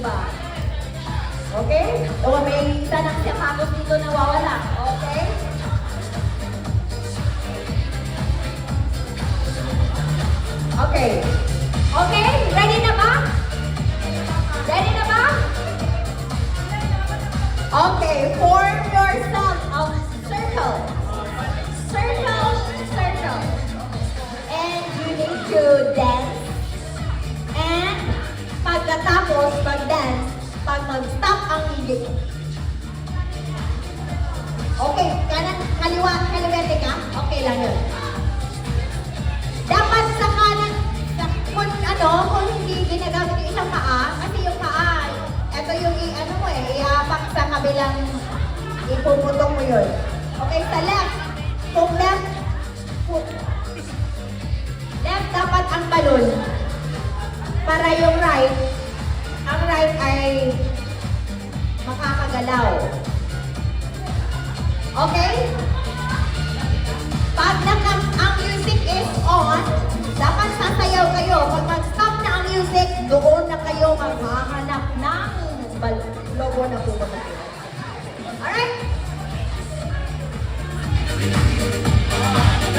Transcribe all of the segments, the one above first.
iba. Okay? O may isa ng sapatos dito nawawala. Okay? Okay. Okay? Ready na ba? Ready na ba? Okay. Form yourself a circle. Circle, circle. And you need to dance. And pagkatapos, pag-dance, pag mag-stop ang ilig. Okay, kanan, kaliwa, kaliwete ka? Okay lang yun. Dapat sa kanan, kung hindi ginagamit yung isang paa, kasi yung paa, ito yung iapak sa kabilang, ipuputong mo yun. Okay, sa left, kung left dapat ang balon. Para yung right, ang right ay makakagalaw. Okay? Pag ang music is on, dapat sasayaw kayo. Pag mag-stop na ang music, doon na kayo maghahanap ng logo na pupunta. Alright?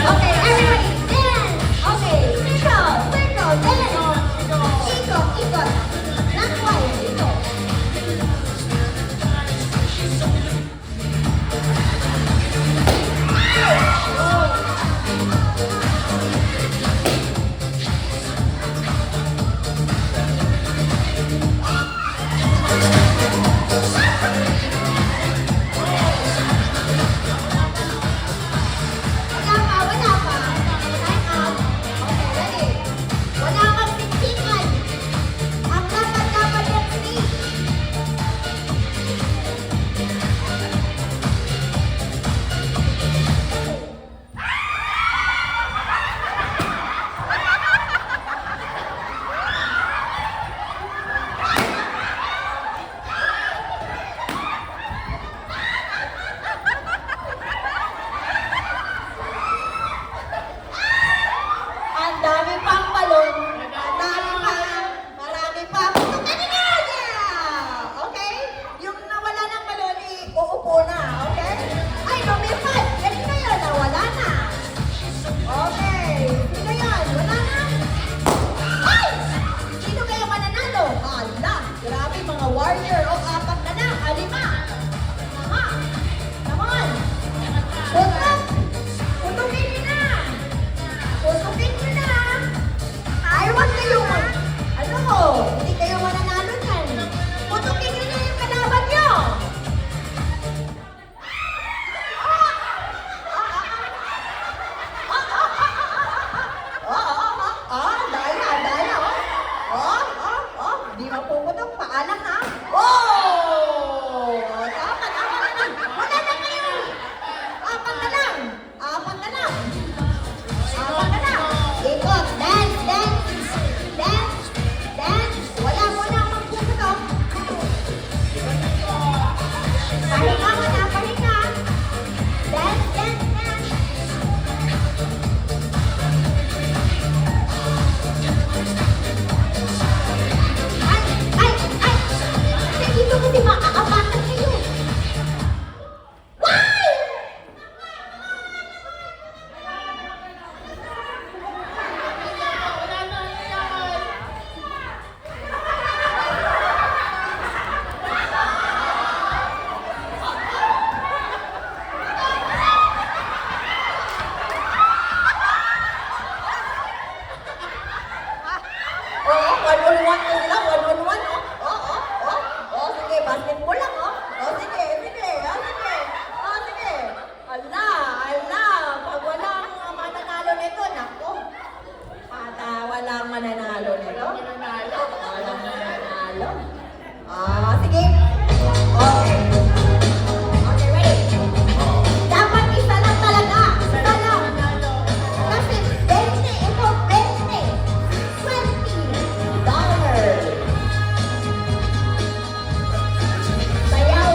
Okay, everybody, dance! Okay, circle, circle, dance! Ikot, ikot. Not twice, ikot. Wala pa. Time out. Okay, ready? Wala kang tiktikan. Ang dapat yung three. Ang dami pang balon. Ang dami pang, marami pa. Okay? Yung nawala ng balon, uupo na. Okay? Ay, lumipad. Yan na yun. Nawala na. Okay. Sino yan? Wala na? Ay! Sino kayo mananalo? Hala. Grabe mga warrior. O, apat na na. Alima. Aha. Come on. Putok. Putukin nyo na. Putukin nyo na. I want kayo hindi kayo mananalo yan. Putukin nyo na yung kalaban nyo. Daya. Di mapuputok. Paalam ha. Tama na lang. Wala na kayo. Apat na lang. Ikot. Dance. Wala mo na magpuputok. Pahinga mo na. Dance. Ay! Kasi dito kasi maaapatan kayo. Why? One-on-one. Sige, basketball lang, Sige. Ala. Pag walang mananalo nito, nako. Walang mananalo nito. Walang mananalo. Sige. Okay. Okay, ready? Dapat isa lang talaga. Isa lang. Kasi 20, ito 20. $20. Sayaw.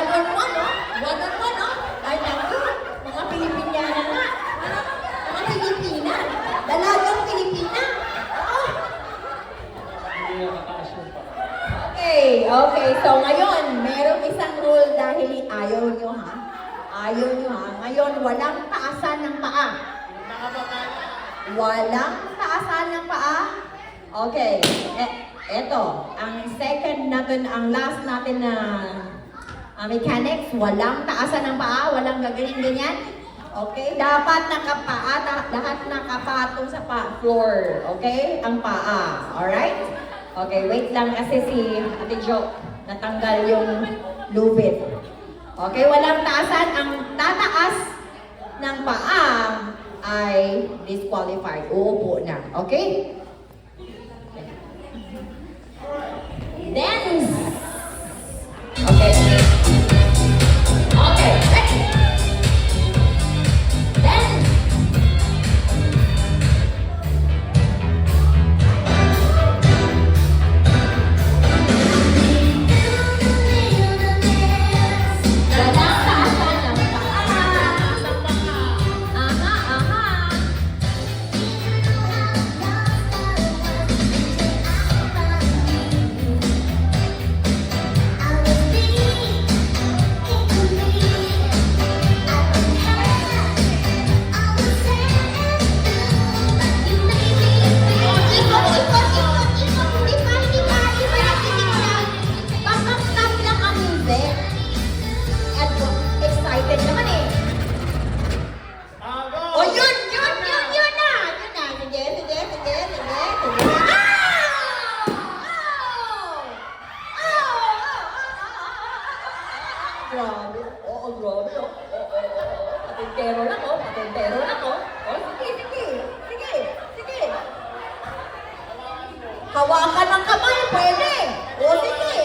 One-on-one, no? One-on-one, no? Ay, naku, mga Pilipinyana nga. Ano? Mga Pilipina. Dalagang Pilipina. Oh. Okay. So ngayon, merong isang rule dahil ayaw nyo, ha? Ayaw nyo, ha? Ngayon, walang taasan ng paa. Walang taasan ng paa. Okay. Eto, ang second natin, ang last natin na mechanics, walang taasan ng paa, walang gaganyan-ganyan. Okay? Dapat nakapaa, lahat nakapatong sa floor. Okay? Ang paa. Alright? Okay, wait lang kasi si Ate Jo natanggal yung lubid. Okay, walang taasan. Ang tataas ng paa ay disqualified. Uupo na. Okay? Dance! Okay. Okay, ready? Dance! Walang taasan ng paa. Aha, aha. Excited naman eh. Oh, yun na. Yun na. Sige. Grabe. Oo, grabe. Patintero lang, sige. Hawakan ng kamay, pwede. O, sige.